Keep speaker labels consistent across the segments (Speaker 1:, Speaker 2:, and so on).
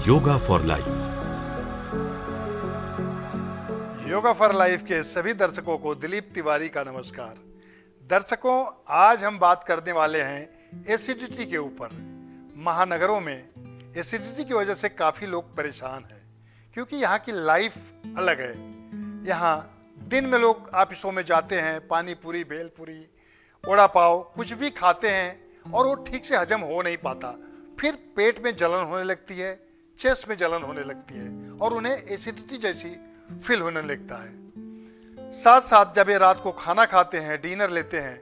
Speaker 1: Yoga for life.
Speaker 2: Yoga for life के सभी दर्शकों को दिलीप तिवारी का नमस्कार। दर्शकों, आज हम बात करने वाले हैं एसिडिटी के ऊपर। महानगरों में एसिडिटी की वजह से काफ़ी लोग परेशान हैं, क्योंकि यहाँ की लाइफ अलग है। यहाँ दिन में लोग ऑफिसों में जाते हैं, पानी पूरी, भेलपूरी, वड़ा पाव कुछ भी खाते हैं और वो ठीक से हजम हो नहीं पाता। फिर पेट में जलन होने लगती है, चेस्ट में जलन होने लगती है और उन्हें एसिडिटी जैसी फील होने लगता है। साथ साथ जब ये रात को खाना खाते हैं, डिनर लेते हैं,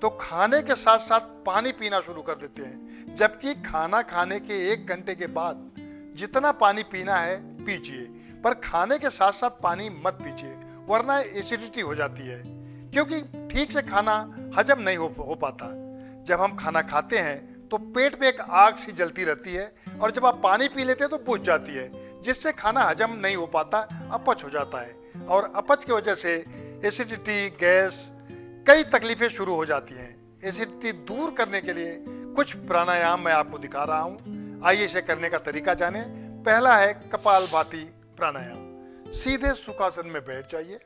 Speaker 2: तो खाने के साथ साथ पानी पीना शुरू कर देते हैं, जबकि खाना खाने के 1 घंटे के बाद जितना पानी पीना है पीजिए, पर खाने के साथ साथ पानी मत पीजिए, वरना एसिडिटी हो जाती है, क्योंकि ठीक से खाना हजम नहीं हो पाता। जब हम खाना खाते हैं तो पेट में एक आग सी जलती रहती है और जब आप पानी पी लेते हैं तो बुझ जाती है, जिससे खाना हजम नहीं हो पाता, अपच हो जाता है और अपच की वजह से एसिडिटी, गैस, कई तकलीफें शुरू हो जाती हैं। एसिडिटी दूर करने के लिए कुछ प्राणायाम मैं आपको दिखा रहा हूँ। आइए इसे करने का तरीका जाने। पहला है कपालभाति प्राणायाम। सीधे सुखासन में बैठ जाइए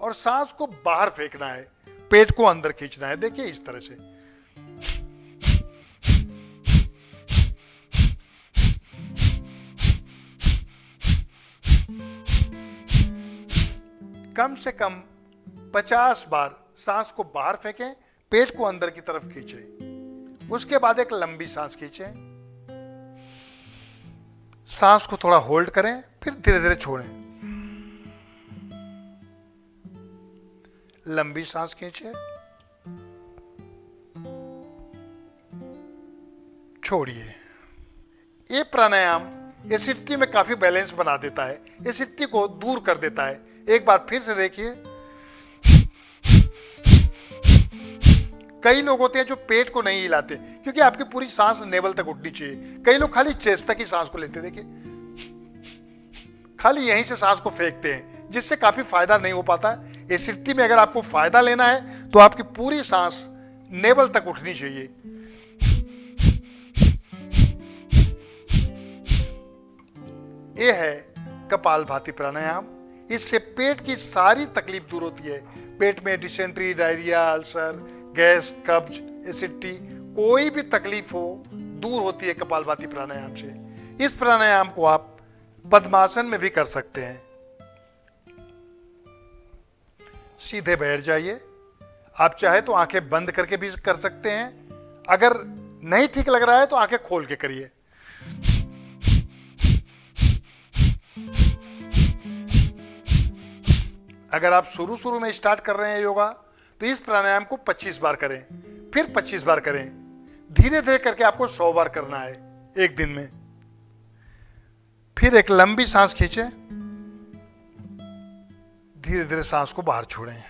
Speaker 2: और सांस को बाहर फेंकना है, पेट को अंदर खींचना है। देखिए इस तरह से। कम से कम 50 बार सांस को बाहर फेंकें, पेट को अंदर की तरफ खींचें। उसके बाद एक लंबी सांस खींचें, सांस को थोड़ा होल्ड करें, फिर धीरे धीरे छोड़ें। लंबी सांस खींचें, छोड़िए। ये प्राणायाम एसिडिटी में काफी बैलेंस बना देता है, एसिडिटी को दूर कर देता है। एक बार फिर से देखिए। कई लोग होते हैं जो पेट को नहीं हिलाते, क्योंकि आपकी पूरी सांस नेवल तक उठनी चाहिए। कई लोग खाली चेस्ट तक ही सांस को लेते, देखिए खाली यहीं से सांस को फेंकते हैं, जिससे काफी फायदा नहीं हो पाता। एसिडिटी में अगर आपको फायदा लेना है तो आपकी पूरी सांस नेवल तक उठनी चाहिए। यह है कपालभाति प्राणायाम। इससे पेट की सारी तकलीफ दूर होती है। पेट में डिसेंट्री, डायरिया, अल्सर, गैस, कब्ज, एसिडिटी, कोई भी तकलीफ हो दूर होती है कपालभाति प्राणायाम से। इस प्राणायाम को आप पद्मासन में भी कर सकते हैं। सीधे बैठ जाइए। आप चाहे तो आंखें बंद करके भी कर सकते हैं। अगर नहीं ठीक लग रहा है तो आंखें खोल के करिए। अगर आप शुरू में स्टार्ट कर रहे हैं योगा, तो इस प्राणायाम को 25 बार करें, फिर 25 बार करें। धीरे धीरे करके आपको 100 बार करना है एक दिन में। फिर एक लंबी सांस खींचें, धीरे धीरे सांस को बाहर छोड़ें।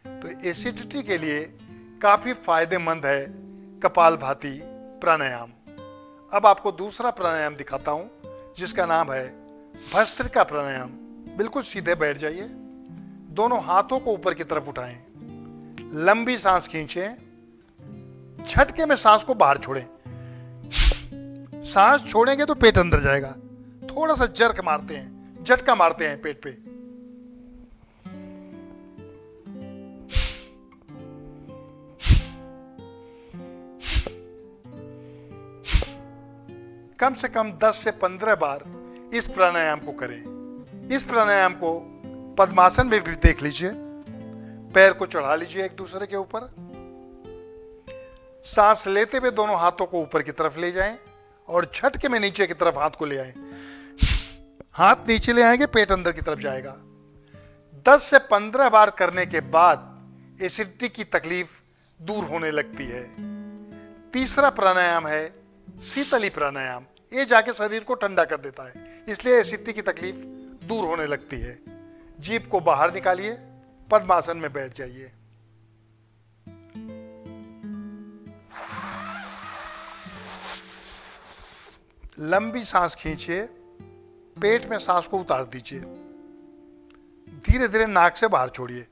Speaker 2: तो एसिडिटी के लिए काफी फायदेमंद है कपालभाति प्राणायाम। अब आपको दूसरा प्राणायाम दिखाता हूं, जिसका नाम है भस्त्रिका प्राणायाम। बिल्कुल सीधे बैठ जाइए, दोनों हाथों को ऊपर की तरफ उठाएं, लंबी सांस खींचें, झटके में सांस को बाहर छोड़ें। सांस छोड़ेंगे तो पेट अंदर जाएगा। थोड़ा सा जर्क मारते हैं, झटका मारते हैं पेट पे। कम से कम 10 से 15 बार इस प्राणायाम को करें। इस प्राणायाम को पद्मासन में भी देख लीजिए। पैर को चढ़ा लीजिए एक दूसरे के ऊपर। सांस लेते हुए दोनों हाथों को ऊपर की तरफ ले जाएं और झटके में नीचे की तरफ हाथ को ले आएं। हाथ नीचे ले आएंगे, पेट अंदर की तरफ जाएगा। 10 से 15 बार करने के बाद एसिडिटी की तकलीफ दूर होने लगती है। तीसरा प्राणायाम है शीतली प्राणायाम। ये जाके शरीर को ठंडा कर देता है, इसलिए एसिडिटी की तकलीफ दूर होने लगती है। जीभ को बाहर निकालिए, पद्मासन में बैठ जाइए। लंबी सांस खींचिए, पेट में सांस को उतार दीजिए, धीरे धीरे नाक से बाहर छोड़िए।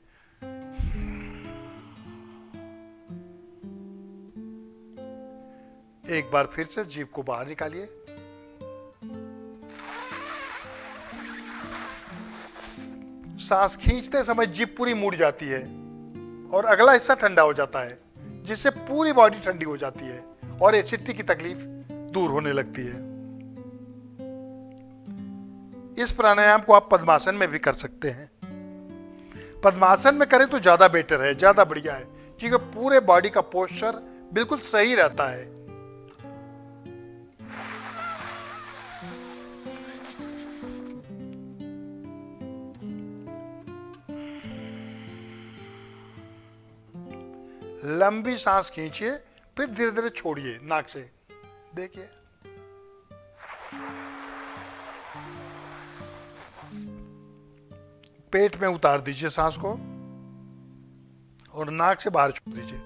Speaker 2: एक बार फिर से जीभ को बाहर निकालिए। सांस खींचते समय जीभ पूरी मुड़ जाती है और अगला हिस्सा ठंडा हो जाता है, जिससे पूरी बॉडी ठंडी हो जाती है और एसिडिटी की तकलीफ दूर होने लगती है। इस प्राणायाम को आप पद्मासन में भी कर सकते हैं। पद्मासन में करें तो ज्यादा बेटर है, ज्यादा बढ़िया है, क्योंकि पूरे बॉडी का पोस्चर बिल्कुल सही रहता है। लंबी सांस खींचिए, फिर धीरे धीरे छोड़िए नाक से। देखिए, पेट में उतार दीजिए सांस को और नाक से बाहर छोड़ दीजिए।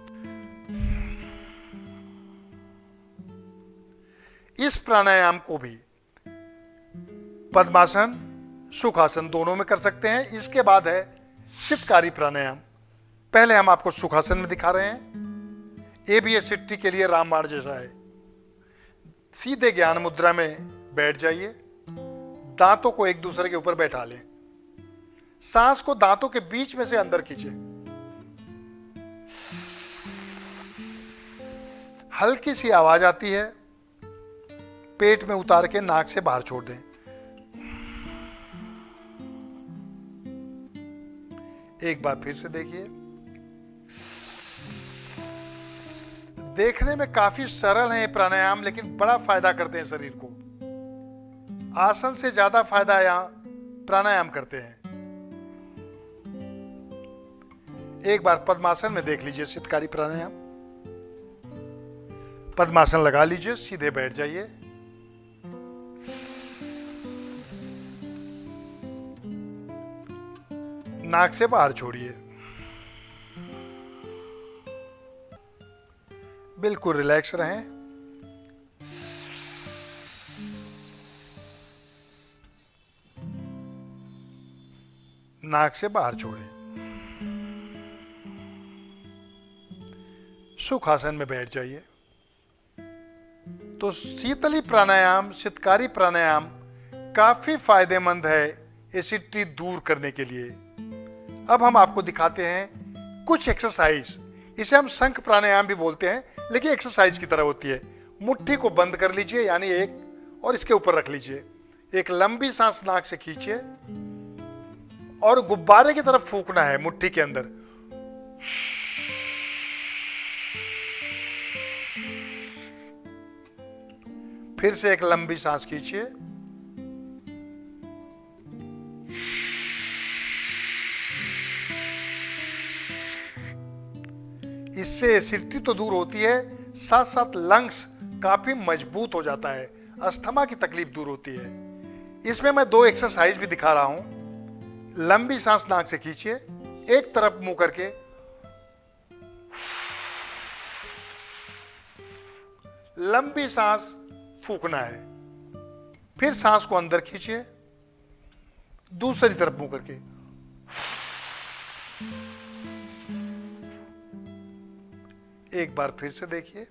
Speaker 2: इस प्राणायाम को भी पद्मासन, सुखासन दोनों में कर सकते हैं। इसके बाद है शीतकारी प्राणायाम। पहले हम आपको सुखासन में दिखा रहे हैं। ये भी एसिडिटी के लिए रामबाण जैसा है। सीधे ज्ञान मुद्रा में बैठ जाइए, दांतों को एक दूसरे के ऊपर बैठा लें, सांस को दांतों के बीच में से अंदर खींचे, हल्की सी आवाज आती है, पेट में उतार के नाक से बाहर छोड़ दें। एक बार फिर से देखिए। देखने में काफी सरल है ये प्राणायाम, लेकिन बड़ा फायदा करते हैं शरीर को। आसन से ज्यादा फायदा यहां प्राणायाम करते हैं। एक बार पद्मासन में देख लीजिए शीतकारी प्राणायाम। पद्मासन लगा लीजिए, सीधे बैठ जाइए। नाक से बाहर छोड़िए। बिल्कुल रिलैक्स रहें। नाक से बाहर छोड़ें। सुखासन में बैठ जाइए। तो शीतली प्राणायाम, शीतकारी प्राणायाम काफी फायदेमंद है एसिडिटी दूर करने के लिए। अब हम आपको दिखाते हैं कुछ एक्सरसाइज। इसे हम शंख प्राणायाम भी बोलते हैं, लेकिन एक्सरसाइज की तरह होती है। मुट्ठी को बंद कर लीजिए, यानी एक, और इसके ऊपर रख लीजिए। एक लंबी सांस नाक से खींचिए और गुब्बारे की तरफ फूंकना है मुट्ठी के अंदर। फिर से एक लंबी सांस खींचिए। इससे एसिडिटी तो दूर होती है, साथ साथ लंग्स काफी मजबूत हो जाता है, अस्थमा की तकलीफ दूर होती है। इसमें मैं 2 एक्सरसाइज भी दिखा रहा हूं। लंबी सांस नाक से खींचिए, एक तरफ मुंह करके, लंबी सांस फूंकना है। फिर सांस को अंदर खींचिए, दूसरी तरफ मुंह करके। एक बार फिर से देखिए।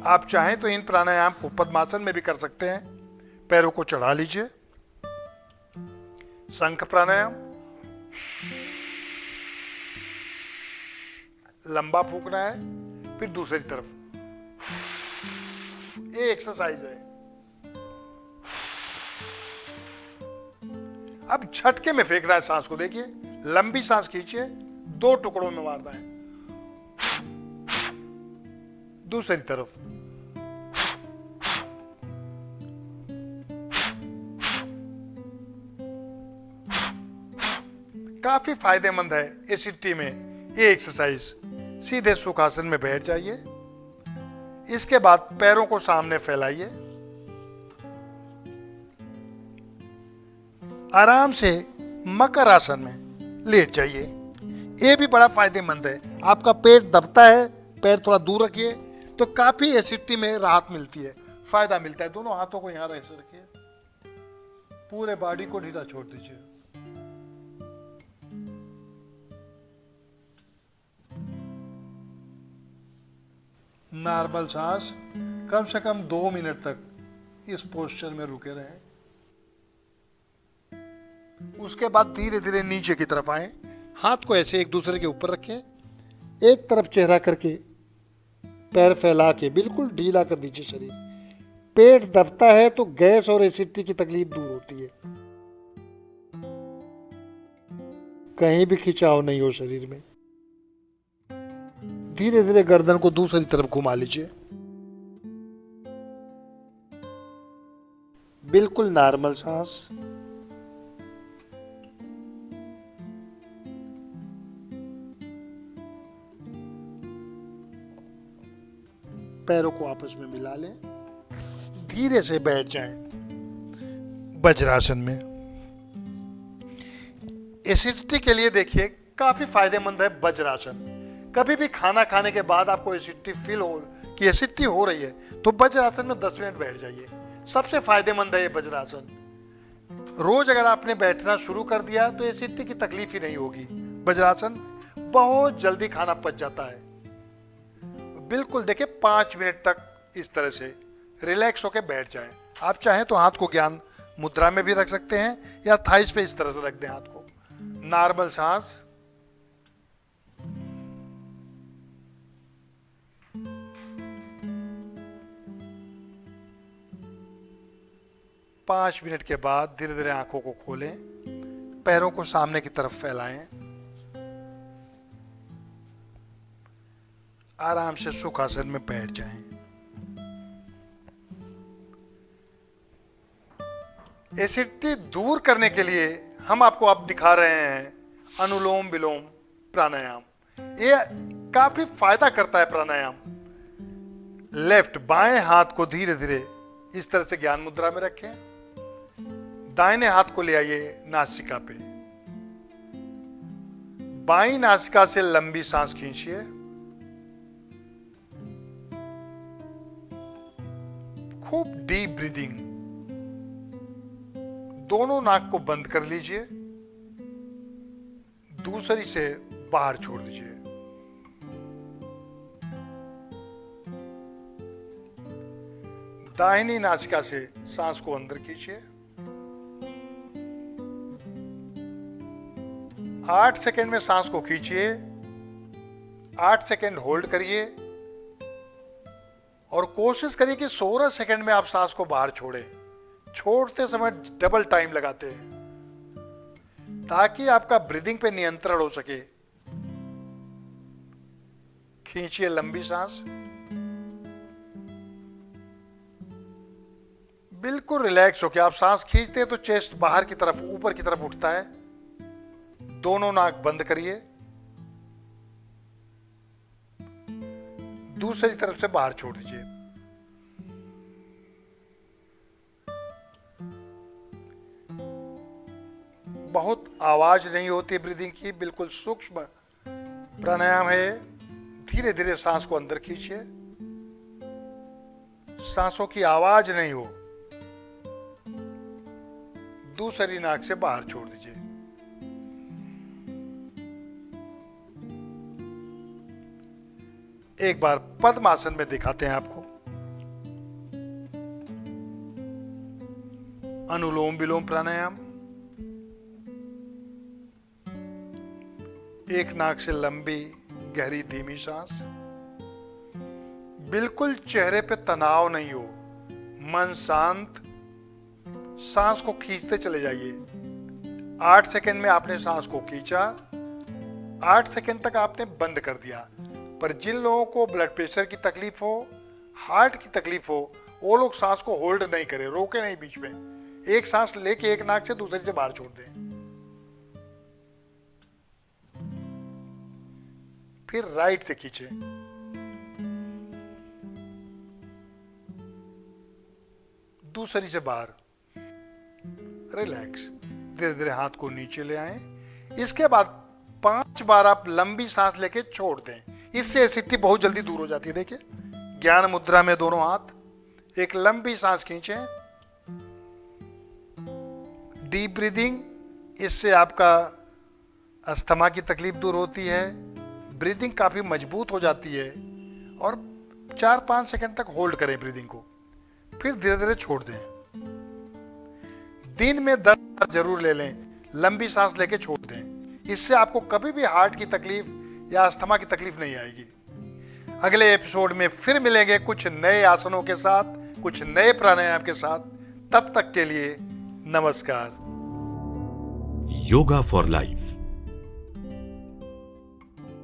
Speaker 2: आप चाहें तो इन प्राणायाम को पद्मासन में भी कर सकते हैं। पैरों को चढ़ा लीजिए। शंख प्राणायाम, लंबा फूंकना है, फिर दूसरी तरफ। ये एक्सरसाइज है। अब झटके में फेंकना है सांस को। देखिए, लंबी सांस खींचिए, 2 टुकड़ों में मारना है। दूसरी तरफ। काफी फायदेमंद है एसिडिटी में ये एक्सरसाइज। सीधे सुखासन में बैठ जाइए। इसके बाद पैरों को सामने फैलाइए। आराम से मकर आसन में लेट जाइए। ये भी बड़ा फायदेमंद है। आपका पेट दबता है, पैर थोड़ा दूर रखिए तो काफी एसिडिटी में राहत मिलती है, फायदा मिलता है। दोनों हाथों को यहां ऐसे रखिए। पूरे बॉडी को ढीला छोड़ दीजिए। नॉर्मल सांस कम से कम 2 मिनट तक इस पोस्चर में रुके रहें। उसके बाद धीरे धीरे नीचे की तरफ आए, हाथ को ऐसे एक दूसरे के ऊपर रखें, एक तरफ चेहरा करके पैर फैला के बिल्कुल ढीला कर दीजिए शरीर। पेट दबता है तो गैस और एसिडिटी की तकलीफ दूर होती है। कहीं भी खिंचाव नहीं हो शरीर में। धीरे धीरे गर्दन को दूसरी तरफ घुमा लीजिए। बिल्कुल नॉर्मल सांस। पैरों को आपस में मिला लें, धीरे से बैठ जाएं वज्रासन में। एसिडिटी के लिए देखिए काफी फायदेमंद है वज्रासन। कभी भी खाना खाने के बाद आपको एसिडिटी फील हो कि एसिडिटी हो रही है तो वज्रासन में 10 मिनट बैठ जाइए। सबसे फायदेमंद है ये वज्रासन। रोज अगर आपने बैठना शुरू कर दिया तो एसिडिटी की तकलीफ ही नहीं होगी। वज्रासन बहुत जल्दी खाना पच जाता है। बिल्कुल देखिए 5 मिनट तक इस तरह से रिलैक्स होकर बैठ जाएं। आप चाहें तो हाथ को ज्ञान मुद्रा में भी रख सकते हैं या थाइस पे इस तरह से रख दें हाथ को। नॉर्मल सांस। पांच मिनट के बाद धीरे धीरे आंखों को खोलें, पैरों को सामने की तरफ फैलाएं, आराम से सुखासन में बैठ जाएं। एसिडिटी दूर करने के लिए हम आपको अब दिखा रहे हैं अनुलोम विलोम प्राणायाम। ये काफी फायदा करता है प्राणायाम। लेफ्ट बाएं हाथ को धीरे धीरे इस तरह से ज्ञान मुद्रा में रखें, दाहिने हाथ को ले आइए नासिका पे, बाईं नासिका से लंबी सांस खींचिए, खूब डीप ब्रीदिंग। दोनों नाक को बंद कर लीजिए, दूसरी से बाहर छोड़ दीजिए। दाहिनी नासिका से सांस को अंदर खींचिए, 8 सेकंड में सांस को खींचिए, 8 सेकंड होल्ड करिए और कोशिश करिए कि 16 सेकंड में आप सांस को बाहर छोड़ें। छोड़ते समय डबल टाइम लगाते हैं ताकि आपका ब्रीदिंग पे नियंत्रण हो सके। खींचिए लंबी सांस, बिल्कुल रिलैक्स होके। आप सांस खींचते हैं तो चेस्ट बाहर की तरफ ऊपर की तरफ उठता है। दोनों नाक बंद करिए, दूसरी तरफ से बाहर छोड़ दीजिए। बहुत आवाज नहीं होती ब्रीदिंग की, बिल्कुल सूक्ष्म प्राणायाम है। धीरे धीरे सांस को अंदर खींचिए, सांसों की आवाज नहीं हो। दूसरी नाक से बाहर छोड़ दीजिए। एक बार पद्मासन में दिखाते हैं आपको। अनुलोम विलोम प्राणायाम। एक नाक से लंबी गहरी धीमी सांस। बिल्कुल चेहरे पे तनाव नहीं हो, मन शांत। सांस को खींचते चले जाइए। 8 सेकंड में आपने सांस को खींचा, 8 सेकंड तक आपने बंद कर दिया। पर जिन लोगों को ब्लड प्रेशर की तकलीफ हो, हार्ट की तकलीफ हो, वो लोग सांस को होल्ड नहीं करें, रोके नहीं बीच में। एक सांस लेके एक नाक से दूसरी से बाहर छोड़ दें। फिर राइट से खींचे, दूसरी से बाहर। रिलैक्स। धीरे धीरे हाथ को नीचे ले आए। इसके बाद 5 बार आप लंबी सांस लेके छोड़ दें। इससे एसिडिटी बहुत जल्दी दूर हो जाती है। देखिए ज्ञान मुद्रा में दोनों हाथ, एक लंबी सांस खींचें, डीप ब्रीदिंग, इससे आपका अस्थमा की तकलीफ दूर होती है। ब्रीदिंग काफ़ी मजबूत हो जाती है और 4-5 सेकंड तक होल्ड करें ब्रीदिंग को, फिर धीरे धीरे छोड़ दें। दिन में 10 बार जरूर ले लें, लंबी सांस लेके छोड़ दें। इससे आपको कभी भी हार्ट की तकलीफ या अस्थमा की तकलीफ नहीं आएगी। अगले एपिसोड में फिर मिलेंगे कुछ नए आसनों के साथ, कुछ नए प्राणायाम के साथ। तब तक के लिए नमस्कार।
Speaker 1: Yoga for life.